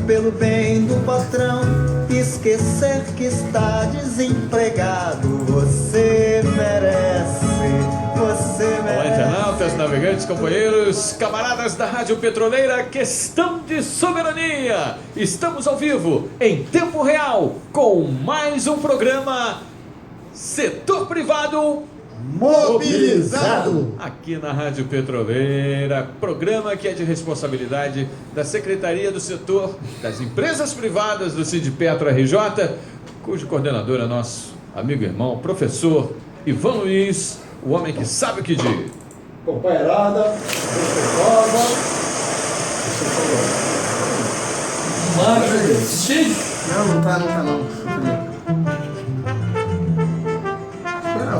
pelo bem do patrão, esquecer que está desempregado. Você merece, você merece. Olá, internautas, navegantes, companheiros, camaradas da Rádio Petroleira, questão de soberania. Estamos ao vivo, em tempo real, com mais um programa Setor Privado Mobilizado. Aqui na Rádio Petroleira, programa que é de responsabilidade da Secretaria do Setor das Empresas Privadas do Sindipetro RJ, cujo coordenador é nosso amigo e irmão, professor Ivan Luiz, o homem que sabe o que diz. Companheirada, respeitosa. Não tá não.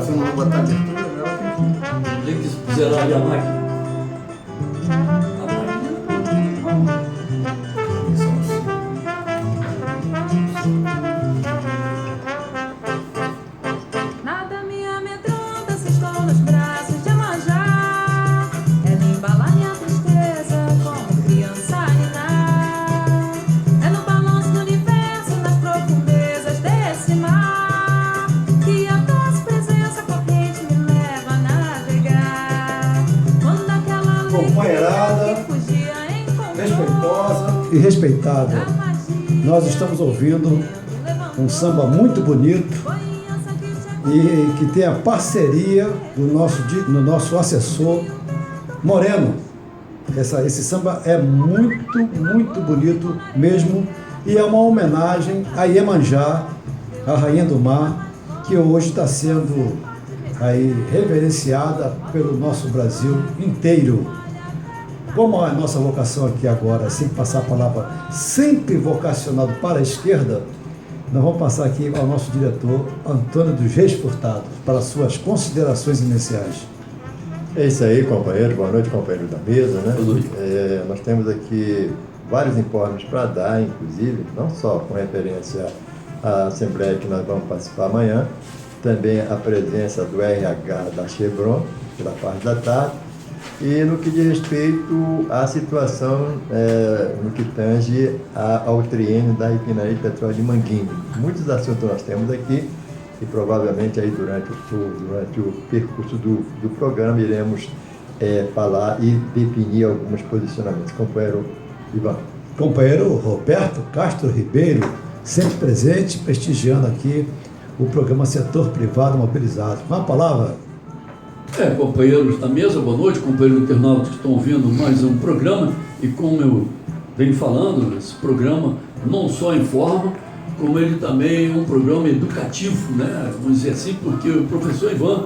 Você não vai botar abertura, não? Tem que zerar ali a máquina. Nada me amedronta se estou nos braços de Iemanjá. Ela embala minha tristeza como criança ninar. É no balanço do universo, nas profundezas desse mar, que a tua presença corrente me leva a navegar. Quando aquela Companheirada, que fugia encontrou respeitosa E respeitada, a magia. nós estamos ouvindo um samba muito bonito e que tem a parceria do nosso assessor Moreno. Esse samba é muito bonito mesmo, e é uma homenagem a Iemanjá, a rainha do mar, que hoje está sendo aí reverenciada pelo nosso Brasil inteiro. Como a nossa vocação aqui agora é sempre passar a palavra, sempre vocacionado para a esquerda, nós vamos passar aqui ao nosso diretor Antônio dos Reis Furtado para suas considerações iniciais. É isso aí, companheiro. Boa noite, companheiro da mesa, né? Boa noite. Nós temos aqui vários informes para dar, inclusive, não só com referência à Assembleia que nós vamos participar amanhã, também a presença do RH da Chevron, pela parte da tarde, e no que diz respeito à situação no que tange ao triênio da refinaria de petróleo de Manguinhos. Muitos assuntos nós temos aqui e provavelmente aí durante o percurso do programa iremos falar e definir alguns posicionamentos. Companheiro Ivan. Companheiro Roberto Castro Ribeiro, sempre presente, prestigiando aqui o programa Setor Privado Mobilizado. Uma palavra. companheiros da mesa, boa noite, companheiros internautas que estão ouvindo mais um programa. E como eu venho falando, esse programa não só informa, como ele também é um programa educativo, né? Vamos dizer assim, porque o professor Ivan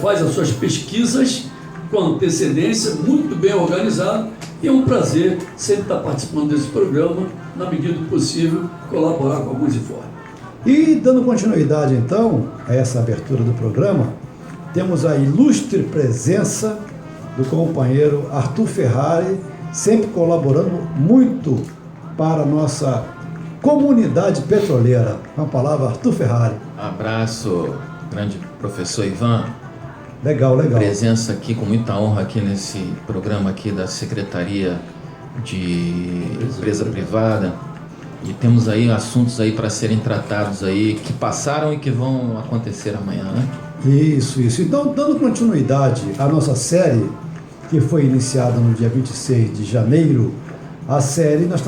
faz as suas pesquisas com antecedência, muito bem organizado, e é um prazer sempre estar participando desse programa, na medida do possível, colaborar com alguns informes. E dando continuidade então a essa abertura do programa, temos a ilustre presença do companheiro Arthur Ferrari, sempre colaborando muito para a nossa comunidade petroleira. Uma palavra, Arthur Ferrari. Abraço, grande professor Ivan. Legal. Presença aqui com muita honra aqui nesse programa aqui da Secretaria de Empresa Privada. E temos aí assuntos aí para serem tratados aí, que passaram e que vão acontecer amanhã, né? Isso. Então, dando continuidade à nossa série, que foi iniciada no dia 26 de janeiro, a série nós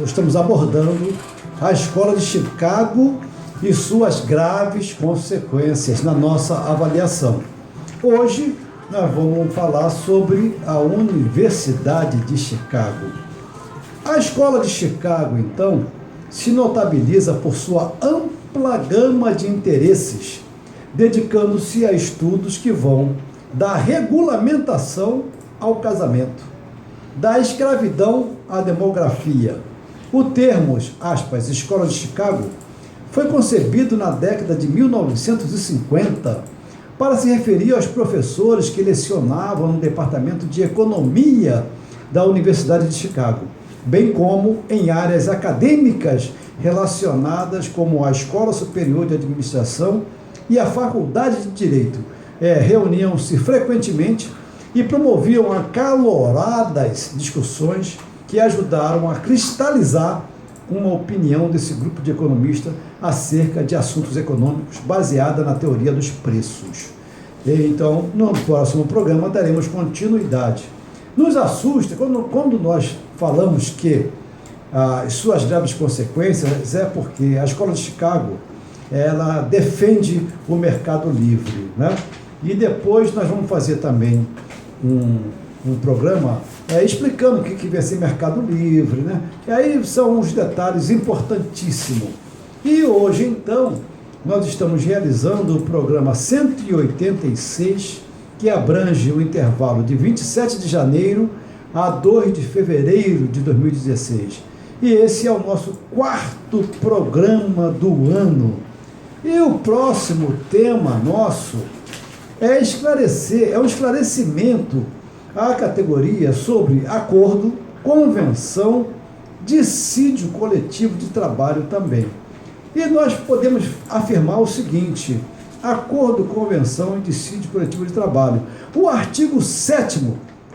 estamos abordando a Escola de Chicago e suas graves consequências na nossa avaliação. Hoje nós vamos falar sobre a Universidade de Chicago. A Escola de Chicago, então, se notabiliza por sua ampla gama de interesses, dedicando-se a estudos que vão da regulamentação ao casamento, da escravidão à demografia. O termo, aspas, Escola de Chicago, foi concebido na década de 1950 para se referir aos professores que lecionavam no Departamento de Economia da Universidade de Chicago, bem como em áreas acadêmicas relacionadas como a Escola Superior de Administração e a Faculdade de Direito. Reuniam-se frequentemente e promoviam acaloradas discussões que ajudaram a cristalizar uma opinião desse grupo de economistas acerca de assuntos econômicos baseada na teoria dos preços. Então, no próximo programa daremos continuidade. Nos assusta quando nós falamos que as suas graves consequências é porque a Escola de Chicago ela defende o mercado livre, né? E depois nós vamos fazer também um programa explicando o que vai ser mercado livre, né? E aí são uns detalhes importantíssimos. E hoje, então, nós estamos realizando o programa 186, que abrange o intervalo de 27 de janeiro a 2 de fevereiro de 2016. E esse é o nosso 4º programa do ano. E o próximo tema nosso é um esclarecimento à categoria sobre acordo, convenção, dissídio coletivo de trabalho também. E nós podemos afirmar o seguinte: acordo, convenção e dissídio coletivo de trabalho. O artigo 7º,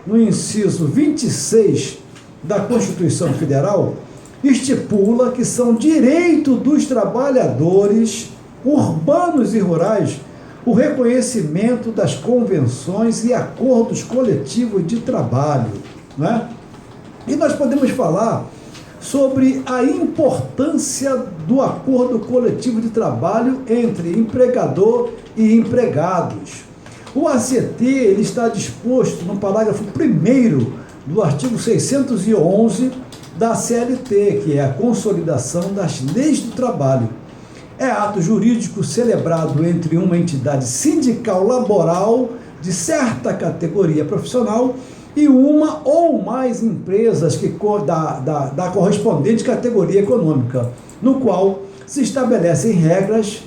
no inciso 26 da Constituição Federal, estipula que são direito dos trabalhadores urbanos e rurais o reconhecimento das convenções e acordos coletivos de trabalho, né? E nós podemos falar sobre a importância do acordo coletivo de trabalho entre empregador e empregados. O ACT ele está disposto no parágrafo 1º do artigo 611 da CLT, que é a consolidação das leis do trabalho. É ato jurídico celebrado entre uma entidade sindical laboral de certa categoria profissional e uma ou mais empresas da correspondente categoria econômica, no qual se estabelecem regras,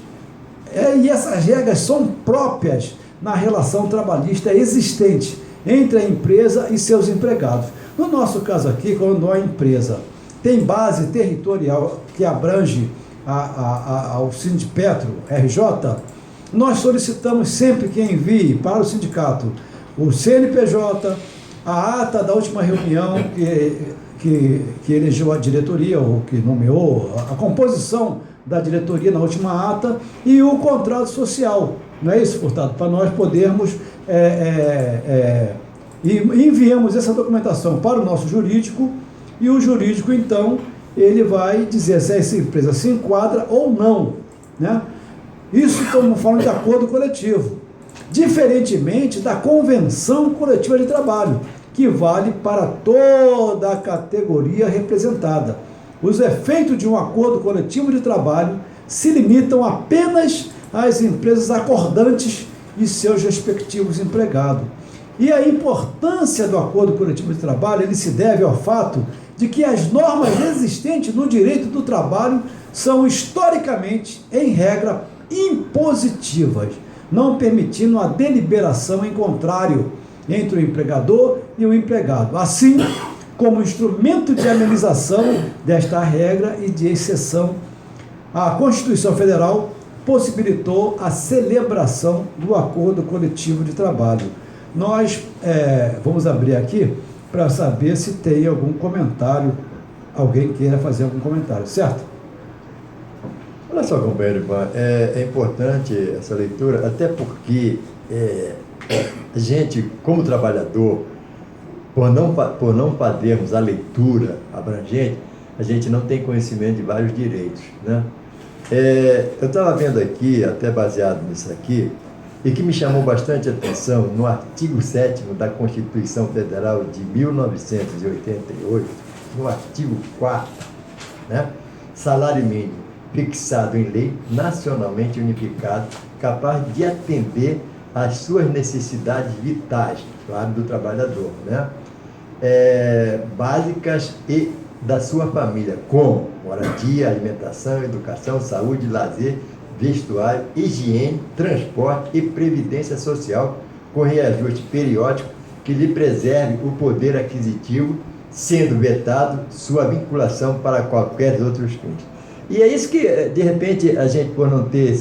e essas regras são próprias na relação trabalhista existente entre a empresa e seus empregados. No nosso caso aqui, quando a empresa tem base territorial que abrange ao Sindipetro RJ, nós solicitamos sempre que envie para o sindicato o CNPJ, a ata da última reunião que elegeu a diretoria, ou que nomeou, a composição da diretoria na última ata, e o contrato social. Não é isso, Furtado? Para nós podermos e enviamos essa documentação para o nosso jurídico, e o jurídico, então, ele vai dizer se essa empresa se enquadra ou não, né? Isso estamos falando de acordo coletivo, diferentemente da convenção coletiva de trabalho, que vale para toda a categoria representada. Os efeitos de um acordo coletivo de trabalho se limitam apenas às empresas acordantes e seus respectivos empregados. E a importância do acordo coletivo de trabalho, ele se deve ao fato de que as normas existentes no direito do trabalho são historicamente, em regra, impositivas, não permitindo a deliberação em contrário entre o empregador e o empregado, assim como instrumento de amenização desta regra e de exceção. A Constituição Federal possibilitou a celebração do acordo coletivo de trabalho. Nós vamos abrir aqui para saber se tem algum comentário, alguém queira fazer algum comentário, certo? Olha só, companheiro Ivan, é importante essa leitura, até porque a gente, como trabalhador, por não fazermos a leitura abrangente, a gente não tem conhecimento de vários direitos, né? Eu estava vendo aqui, até baseado nisso aqui, e que me chamou bastante atenção, no artigo 7º da Constituição Federal de 1988, no artigo 4º, né? Salário mínimo fixado em lei, nacionalmente unificado, capaz de atender às suas necessidades vitais, claro, do trabalhador, né? Básicas e da sua família, como moradia, alimentação, educação, saúde, lazer, vestuário, higiene, transporte e previdência social, com reajuste periódico que lhe preserve o poder aquisitivo, sendo vetado sua vinculação para qualquer outros fins. E é isso que, de repente, a gente, por não ter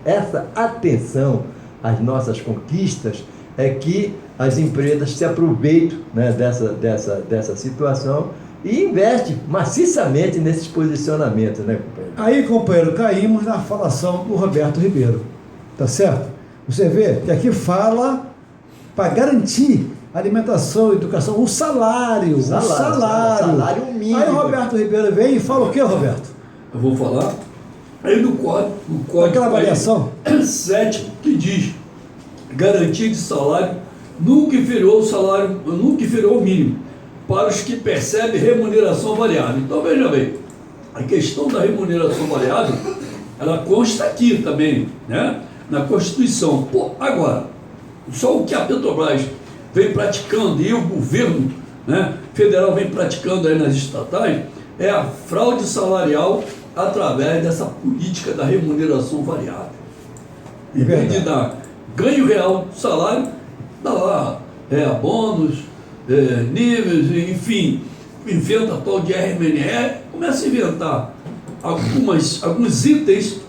essa atenção às nossas conquistas, é que as empresas se aproveitam, né, dessa situação e investem maciçamente nesses posicionamentos, né, companheiro? Aí, companheiro, caímos na falação do Roberto Ribeiro, tá certo? Você vê que aqui fala para garantir alimentação, educação, o salário. Salário mínimo. Aí o Roberto Ribeiro vem e fala o que, Roberto? Eu vou falar aí do código Aquela avaliação 7 que diz garantia de salário nunca inferior ao mínimo para os que percebem remuneração variável. Então veja bem, a questão da remuneração variável ela consta aqui também, né, na Constituição. Agora, só o que a Petrobras vem praticando e o governo, né, federal vem praticando aí nas estatais é a fraude salarial através dessa política da remuneração variável. Em vez de dar ganho real do salário, dá lá bônus, níveis, enfim, inventa tal de RMNE, começa a inventar alguns itens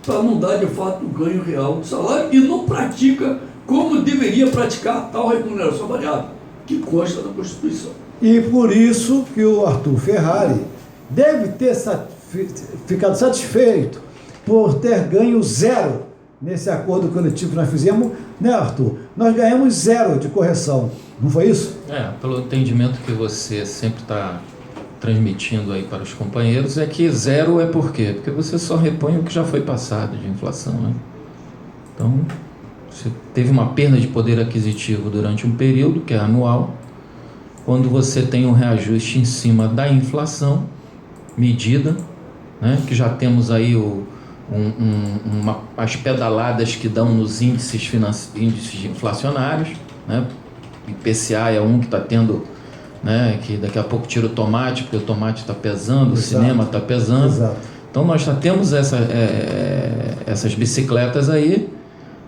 para não dar de fato o ganho real do salário e não pratica como deveria praticar tal remuneração variável, que consta da Constituição. E por isso que o Arthur Ferrari deve ter ficado satisfeito por ter ganho 0 nesse acordo coletivo que nós fizemos, né, Arthur? Nós ganhamos 0 de correção, não foi isso? Pelo entendimento que você sempre está transmitindo aí para os companheiros, é que 0 é por quê? Porque você só repõe o que já foi passado de inflação, né? Então, você teve uma perda de poder aquisitivo durante um período, que é anual, quando você tem um reajuste em cima da inflação medida, né, que já temos aí as pedaladas que dão nos índices inflacionários, né? IPCA é um que está tendo, né, que daqui a pouco tira o tomate, porque o tomate está pesando, o cinema está pesando. Exato. Então nós já temos essas bicicletas aí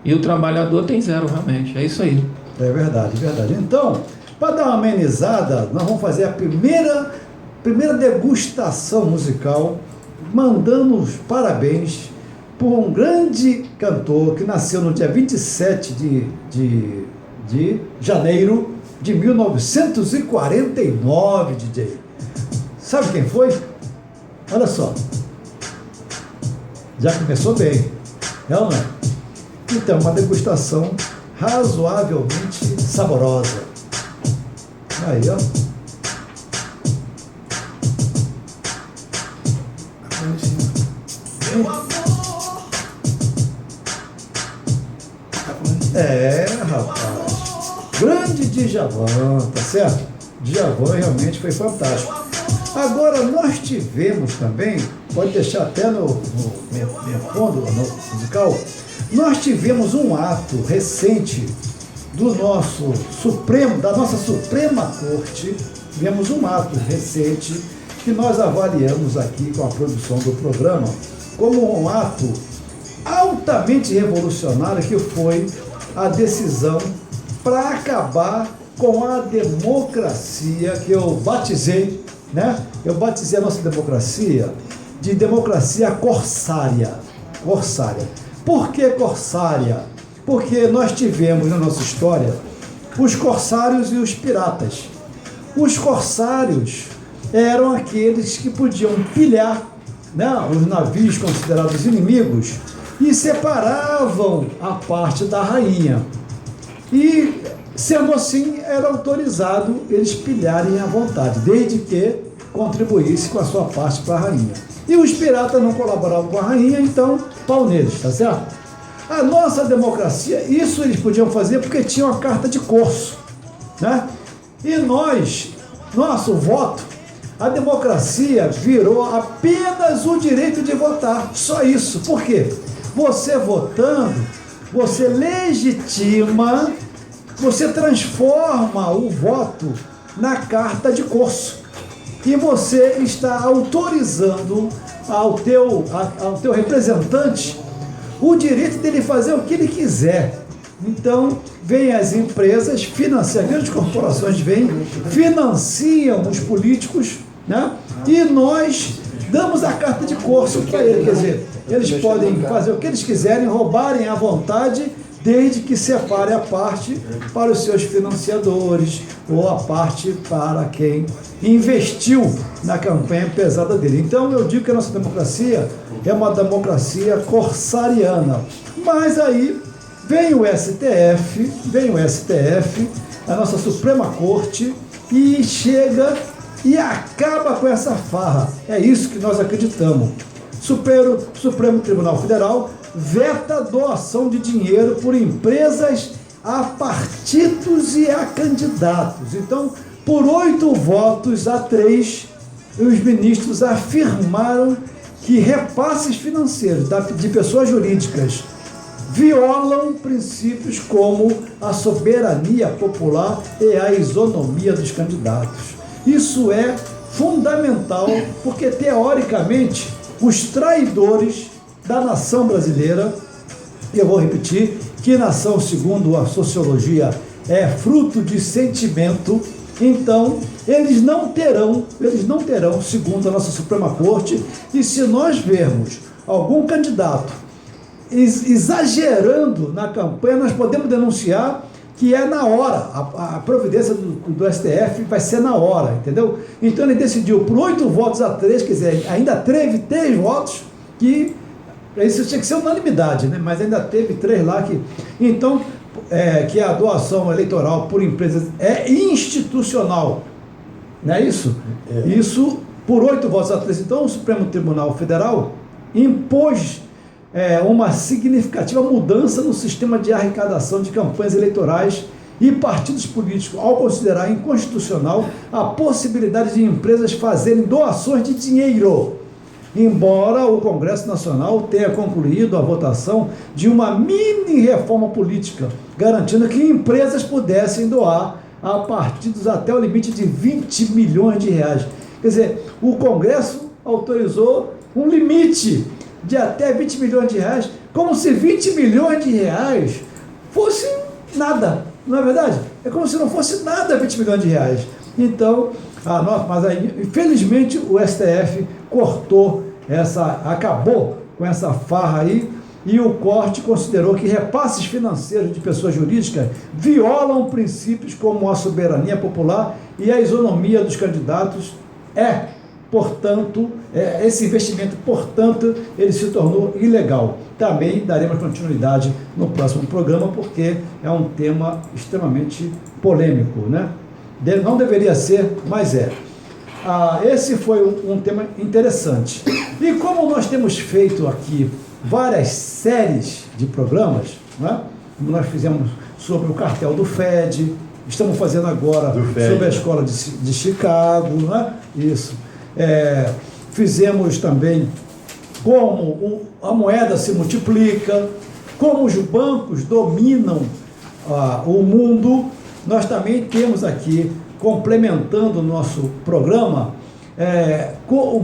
e o trabalhador tem 0 realmente, é isso aí. É verdade, é verdade. Então, para dar uma amenizada, nós vamos fazer a primeira degustação musical, mandando os parabéns por um grande cantor que nasceu no dia 27 de janeiro de 1949, DJ. Sabe quem foi? Olha só. Já começou bem. É ou não é? Então, uma degustação razoavelmente saborosa. Aí, ó. Rapaz. Grande Djavan, tá certo? Djavan realmente foi fantástico. Agora, nós tivemos também, pode deixar até no fundo musical, nós tivemos um ato recente da nossa Suprema Corte, tivemos um ato recente que nós avaliamos aqui com a produção do programa como um ato altamente revolucionário, que foi a decisão para acabar com a democracia que eu batizei, né? Eu batizei a nossa democracia de democracia corsária. Por que corsária? Porque nós tivemos na nossa história os corsários e os piratas. Os corsários eram aqueles que podiam pilhar, né, os navios considerados inimigos e separavam a parte da rainha. E, sendo assim, era autorizado eles pilharem à vontade, desde que contribuísse com a sua parte para a rainha. E os piratas não colaboravam com a rainha, então, pau neles, tá certo? A nossa democracia, isso eles podiam fazer porque tinham a carta de Corso, né? E nosso voto, a democracia virou apenas o direito de votar, só isso. Por quê? Você votando, você legitima, você transforma o voto na carta de Corso. E você está autorizando ao teu representante o direito dele fazer o que ele quiser. Então, vêm as empresas, grandes corporações financiam os políticos, né? E nós damos a carta de Corso para ele. Quer dizer, eles podem fazer o que eles quiserem, roubarem à vontade, desde que separe a parte para os seus financiadores ou a parte para quem investiu na campanha pesada dele. Então eu digo que a nossa democracia é uma democracia corsariana. Mas aí vem o STF, a nossa Suprema Corte, e chega e acaba com essa farra. É isso que nós acreditamos. Supremo Tribunal Federal veta doação de dinheiro por empresas a partidos e a candidatos. Então, por 8 votos a 3, os ministros afirmaram que repasses financeiros de pessoas jurídicas violam princípios como a soberania popular e a isonomia dos candidatos. Isso é fundamental porque, teoricamente, os traidores da nação brasileira, eu vou repetir, que nação, segundo a sociologia, é fruto de sentimento, então eles não terão, segundo a nossa Suprema Corte, e se nós vermos algum candidato exagerando na campanha, nós podemos denunciar que é na hora, a providência do STF vai ser na hora, entendeu? Então ele decidiu por 8 votos a 3, quer dizer, ainda teve 3 votos, que isso tinha que ser unanimidade, né? Mas ainda teve 3 lá que... Então, que a doação eleitoral por empresas é institucional, não é isso? Isso por 8 votos a 3. Então o Supremo Tribunal Federal impôs uma significativa mudança no sistema de arrecadação de campanhas eleitorais e partidos políticos, ao considerar inconstitucional a possibilidade de empresas fazerem doações de dinheiro, embora o Congresso Nacional tenha concluído a votação de uma mini reforma política, garantindo que empresas pudessem doar a partidos até o limite de 20 milhões de reais. Quer dizer, o Congresso autorizou um limite de até 20 milhões de reais, como se 20 milhões de reais fosse nada, não é verdade? É como se não fosse nada 20 milhões de reais. Então, mas aí, infelizmente, o STF acabou com essa farra aí, e o corte considerou que repasses financeiros de pessoas jurídicas violam princípios como a soberania popular e a isonomia dos candidatos. Portanto, esse investimento, portanto, ele se tornou ilegal. Também daremos continuidade no próximo programa, porque é um tema extremamente polêmico, né? Não deveria ser, mas é. Esse foi um tema interessante. E como nós temos feito aqui várias séries de programas, né? Nós fizemos sobre o cartel do FED, estamos fazendo agora sobre a escola de Chicago, né? Isso. Fizemos também como a moeda se multiplica, como os bancos dominam o mundo. Nós também temos aqui, complementando o nosso programa,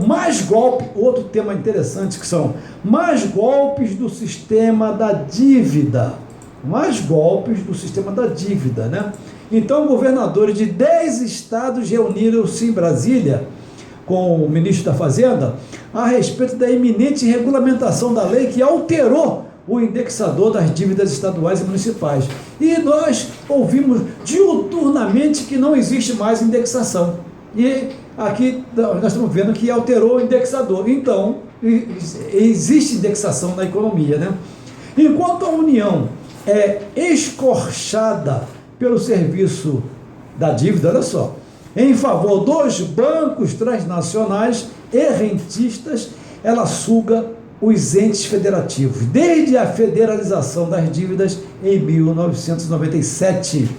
mais golpes, outro tema interessante, que são mais golpes do sistema da dívida. Mais golpes do sistema da dívida, né? Então, governadores de 10 estados reuniram-se em Brasília com o ministro da Fazenda a respeito da iminente regulamentação da lei que alterou o indexador das dívidas estaduais e municipais. E nós ouvimos diuturnamente que não existe mais indexação. E aqui nós estamos vendo que alterou o indexador. Então, existe indexação na economia, né? Enquanto a União é escorchada pelo serviço da dívida, olha só, em favor dos bancos transnacionais e rentistas, ela suga os entes federativos, desde a federalização das dívidas em 1997.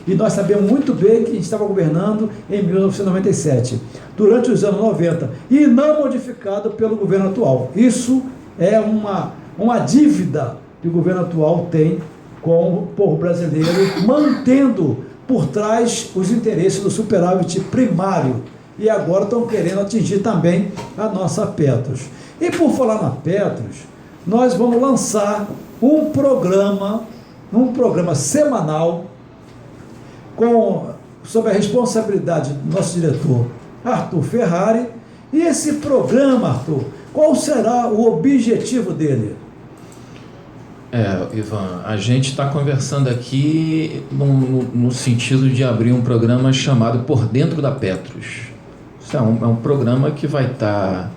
E nós sabemos muito bem que estava governando em 1997, durante os anos 90, e não modificado pelo governo atual. Isso é uma dívida que o governo atual tem com o povo brasileiro, mantendo por trás os interesses do superávit primário. E agora estão querendo atingir também a nossa Petros. E por falar na Petros, nós vamos lançar um programa semanal sob a responsabilidade do nosso diretor Arthur Ferrari. E esse programa, Arthur, qual será o objetivo dele? Ivan, a gente está conversando aqui no sentido de abrir um programa chamado Por Dentro da Petros. Isso é um programa que vai estar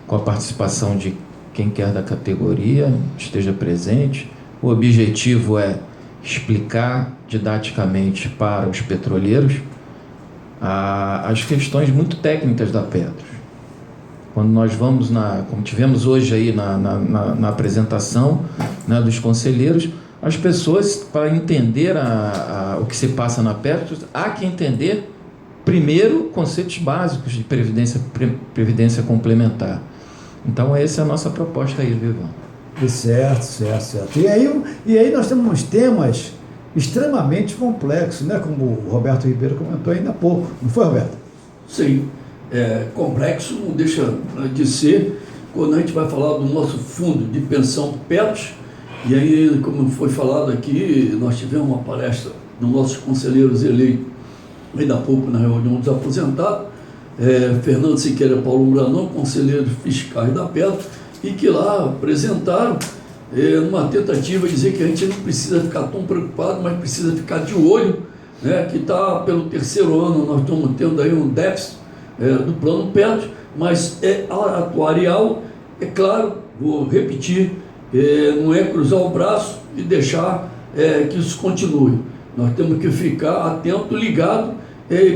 com a participação de quem quer da categoria, esteja presente. O objetivo é explicar didaticamente para os petroleiros as questões muito técnicas da Petros. Quando nós vamos, como tivemos hoje aí na apresentação, né, dos conselheiros, as pessoas, para entender o que se passa na Petros, há que entender primeiro conceitos básicos de previdência complementar. Então essa é a nossa proposta aí, viu, Ivan? Certo. E aí nós temos uns temas extremamente complexos, né? Como o Roberto Ribeiro comentou ainda há pouco. Não foi, Roberto? Sim. Complexo não deixa de ser quando a gente vai falar do nosso fundo de pensão Petros. E aí, como foi falado aqui, nós tivemos uma palestra dos nossos conselheiros eleitos ainda há pouco na reunião dos aposentados, Fernando Siqueira e Paulo Branão, conselheiros fiscais da Petros, e que lá apresentaram uma tentativa de dizer que a gente não precisa ficar tão preocupado, mas precisa ficar de olho, né, que está pelo terceiro ano, nós estamos tendo aí um déficit do plano Petros, mas atuarial, é claro, vou repetir, não é cruzar o braço e deixar que isso continue. Nós temos que ficar atento, ligado,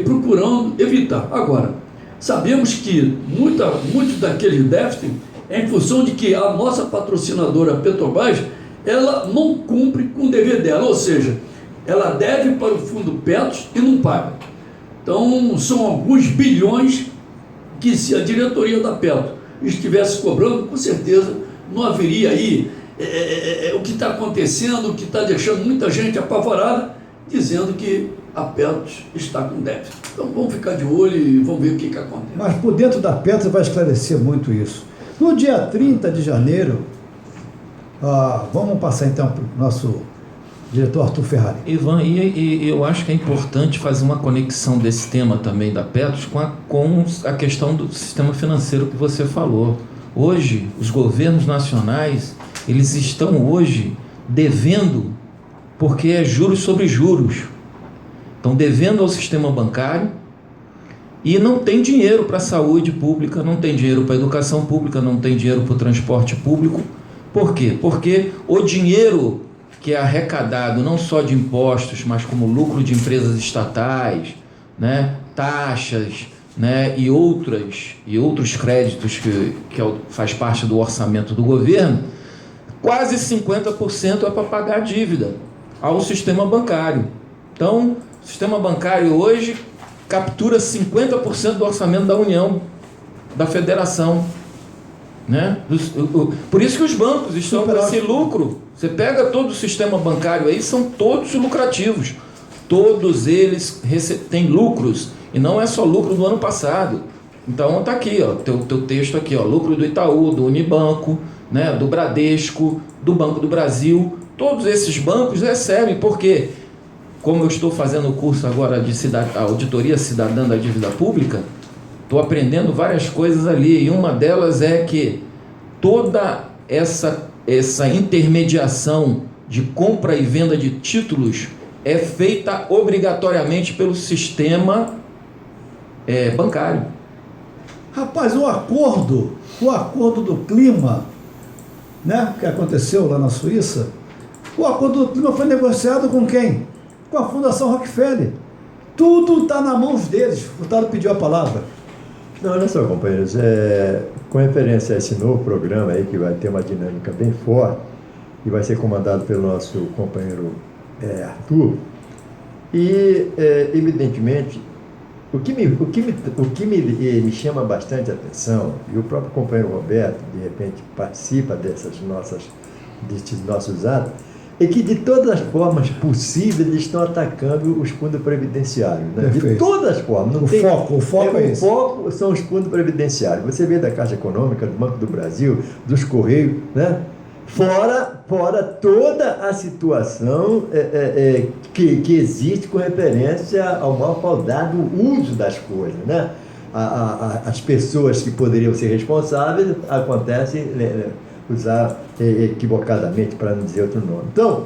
procurando evitar. Agora, sabemos que muito daquele déficit é em função de que a nossa patrocinadora Petrobras, ela não cumpre com o dever dela, ou seja, ela deve para o fundo Petros e não paga. Então, são alguns bilhões que, se a diretoria da Petros estivesse cobrando, com certeza não haveria aí o que está acontecendo, o que está deixando muita gente apavorada, dizendo que a Petros está com déficit. Então, vamos ficar de olho e vamos ver o que acontece. Mas por dentro da Petros vai esclarecer muito isso. No dia 30 de janeiro, vamos passar então para o nosso diretor Arthur Ferrari. Ivan, e eu acho que é importante fazer uma conexão desse tema também da Petros com a questão do sistema financeiro que você falou. Hoje, os governos nacionais, eles estão hoje devendo, porque é juros sobre juros. Estão devendo ao sistema bancário e não tem dinheiro para a saúde pública, não tem dinheiro para a educação pública, não tem dinheiro para o transporte público. Por quê? Porque o dinheiro que é arrecadado não só de impostos, mas como lucro de empresas estatais, né, taxas, né, e outros créditos que faz parte do orçamento do governo, quase 50% é para pagar a dívida ao sistema bancário. Então, o sistema bancário hoje captura 50% do orçamento da União, da Federação, né? Por isso que os bancos estão com esse lucro. Você pega todo o sistema bancário aí, são todos lucrativos. Todos eles têm lucros, e não é só lucro do ano passado. Então está aqui, ó, teu texto aqui, ó, lucro do Itaú, do Unibanco, né, do Bradesco, do Banco do Brasil. Todos esses bancos recebem, porque, como eu estou fazendo o curso agora de auditoria cidadã da dívida pública, estou aprendendo várias coisas ali, e uma delas é que toda essa intermediação de compra e venda de títulos é feita obrigatoriamente pelo sistema bancário. Rapaz, o acordo do clima, né, que aconteceu lá na Suíça, o acordo do clima foi negociado com quem? Com a Fundação Rockefeller. Tudo está nas mãos deles. O deputado pediu a palavra. Não, olha só, companheiros, com referência a esse novo programa aí, que vai ter uma dinâmica bem forte, e vai ser comandado pelo nosso companheiro Arthur, e, evidentemente, o que me chama bastante a atenção, e o próprio companheiro Roberto, de repente, participa desses nossos atos, é que de todas as formas possíveis eles estão atacando os fundos previdenciários. Né? De todas as formas. O foco é esse. O foco são os fundos previdenciários. Você vê da Caixa Econômica, do Banco do Brasil, dos Correios, né? Fora toda a situação que existe com referência ao mal falado uso das coisas. Né? As pessoas que poderiam ser responsáveis, acontece usar equivocadamente, para não dizer outro nome. Então,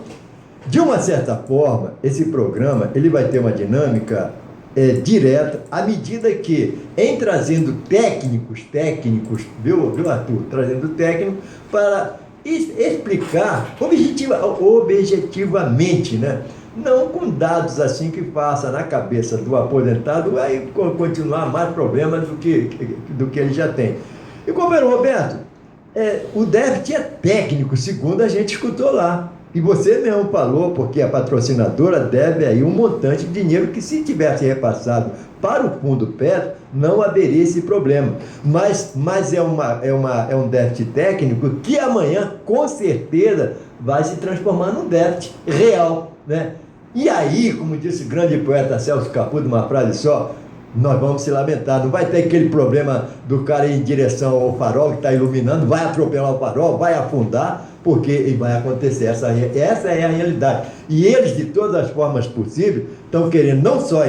de uma certa forma, esse programa ele vai ter uma dinâmica direta, à medida que, em trazendo técnicos, viu Arthur? Trazendo técnico para explicar objetivamente, né? Não com dados assim que faça na cabeça do aposentado vai continuar mais problemas do que ele já tem. E companheiro Roberto, o déficit é técnico, segundo a gente escutou lá. E você mesmo falou, porque a patrocinadora deve aí um montante de dinheiro que, se tivesse repassado para o fundo Petro, não haveria esse problema. Mas é um déficit técnico que amanhã, com certeza, vai se transformar num déficit real, né? E aí, como disse o grande poeta Celso Caputo, uma frase só, nós vamos se lamentar. Não vai ter aquele problema do cara ir em direção ao farol que está iluminando, vai atropelar o farol, vai afundar, porque vai acontecer. Essa é a realidade. E eles, de todas as formas possíveis, estão querendo não só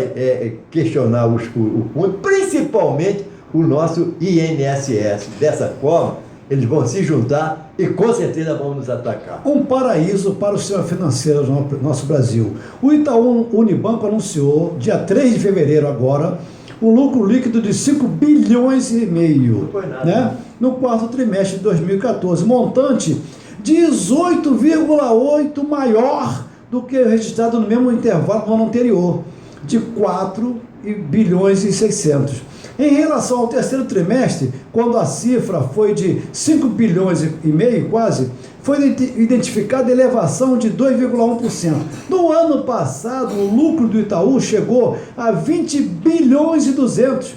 questionar o fundo, principalmente o nosso INSS. Dessa forma, eles vão se juntar e com certeza vão nos atacar. Um paraíso para o sistema financeiro do nosso Brasil. O Itaú Unibanco anunciou, dia 3 de fevereiro agora, um lucro líquido de 5 bilhões e meio, né? No quarto trimestre de 2014, montante 18,8 maior do que o registrado no mesmo intervalo do ano anterior, de 4 bilhões e 600. Em relação ao terceiro trimestre, quando a cifra foi de 5 bilhões e meio, quase, foi identificada elevação de 2,1%. No ano passado, o lucro do Itaú chegou a 20 bilhões e 200,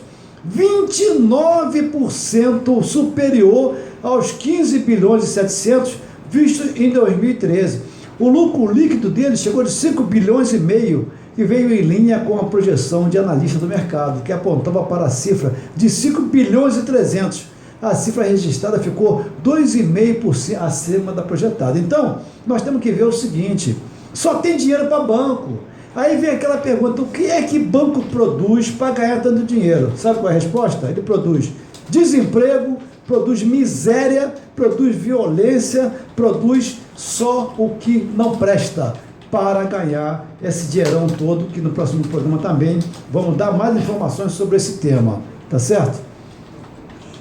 29% superior aos 15 bilhões e 700 visto em 2013. O lucro líquido dele chegou de 5 bilhões e meio, que veio em linha com a projeção de analista do mercado, que apontava para a cifra de 5 bilhões e 300. A cifra registrada ficou 2,5% acima da projetada. Então, nós temos que ver o seguinte, só tem dinheiro para banco. Aí vem aquela pergunta, o que é que banco produz para ganhar tanto dinheiro? Sabe qual é a resposta? Ele produz desemprego, produz miséria, produz violência, produz só o que não presta para ganhar esse dinheirão todo, que no próximo programa também vamos dar mais informações sobre esse tema, tá certo?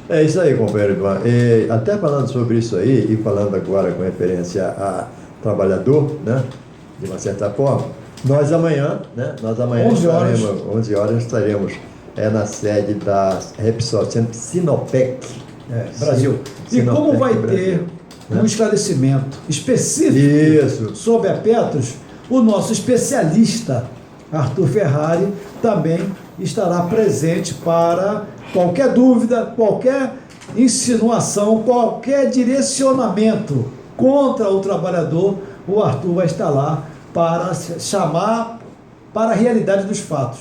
É isso aí, companheiro Ivan. E até falando sobre isso aí, e falando agora com referência a trabalhador, né, de uma certa forma, nós amanhã 11 horas estaremos na sede da Repsol, Sinopec, Brasil. Sinopec, e como vai Brasil, ter né? um esclarecimento específico sobre a Petros, o nosso especialista Arthur Ferrari também estará presente para qualquer dúvida, qualquer insinuação, qualquer direcionamento contra o trabalhador. O Arthur vai estar lá para chamar para a realidade dos fatos.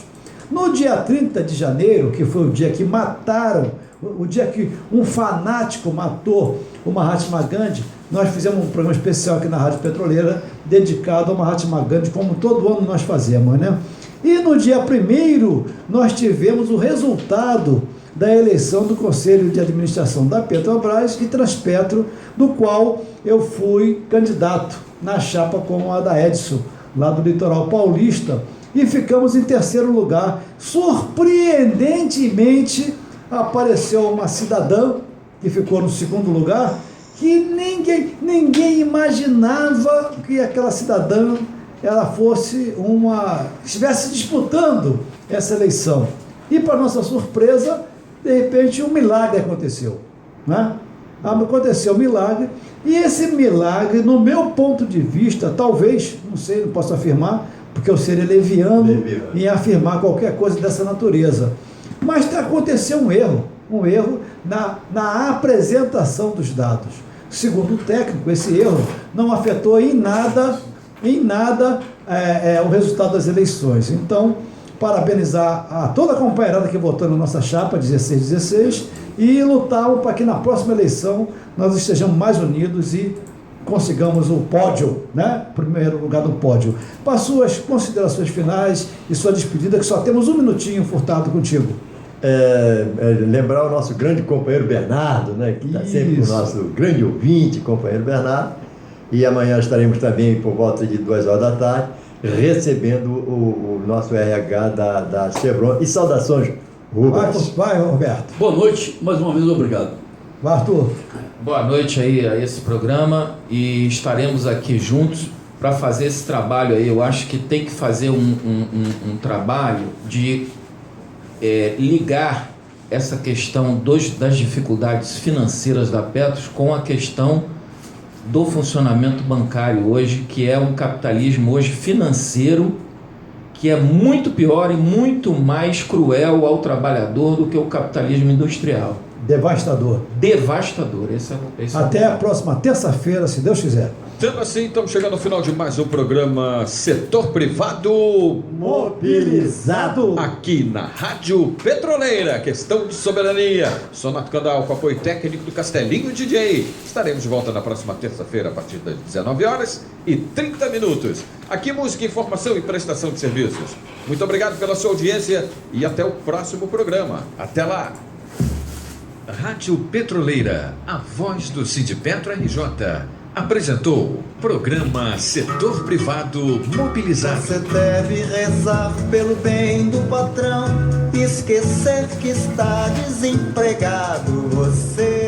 No dia 30 de janeiro, que foi o dia que mataram, o dia que um fanático matou o Mahatma Gandhi, nós fizemos um programa especial aqui na Rádio Petroleira, dedicado ao Mahatma Gandhi, como todo ano nós fazemos, né? E no dia 1º, nós tivemos o resultado da eleição do Conselho de Administração da Petrobras e Transpetro, do qual eu fui candidato na chapa com a da Edson, lá do litoral paulista, e ficamos em terceiro lugar. Surpreendentemente, apareceu uma cidadã que ficou no segundo lugar, que ninguém imaginava que aquela cidadã ela estivesse disputando essa eleição. E, para nossa surpresa, de repente um milagre aconteceu, né? Aconteceu um milagre, e esse milagre, no meu ponto de vista, talvez, não sei, não posso afirmar, porque eu seria leviano em afirmar qualquer coisa dessa natureza, mas aconteceu um erro na apresentação dos dados. Segundo o técnico, esse erro não afetou em nada o resultado das eleições. Então, parabenizar a toda a companheirada que votou na nossa chapa 16 e lutar para que na próxima eleição nós estejamos mais unidos e consigamos o pódio, né? Primeiro lugar do pódio. Para suas considerações finais e sua despedida, que só temos um minutinho, Furtado, contigo. lembrar o nosso grande companheiro Bernardo, né, que está sempre com o Isso. nosso grande ouvinte, companheiro Bernardo. E amanhã estaremos também por volta de 2 horas da tarde recebendo o nosso RH da Chevron. E saudações, Rubens. Vai, Roberto. Boa noite, mais uma vez obrigado. Vai, Arthur. Boa noite aí a esse programa e estaremos aqui juntos para fazer esse trabalho aí. Eu acho que tem que fazer um trabalho de ligar essa questão das dificuldades financeiras da Petros com a questão do funcionamento bancário hoje, que é um capitalismo hoje financeiro que é muito pior e muito mais cruel ao trabalhador do que o capitalismo industrial. Devastador. Devastador. Esse é Até a próxima terça-feira, se Deus quiser. Sendo assim, estamos chegando ao final de mais um programa Setor Privado Mobilizado. aqui na Rádio Petroleira. Questão de soberania. Sonato Candal com apoio técnico do Castelinho DJ. Estaremos de volta na próxima terça-feira a partir das 19h30. Aqui música, informação e prestação de serviços. Muito obrigado pela sua audiência e até o próximo programa. Até lá. Rádio Petroleira, a voz do Sindipetro RJ. Apresentou programa Setor Privado Mobilizado. Você deve rezar pelo bem do patrão, esquecer que está desempregado. Você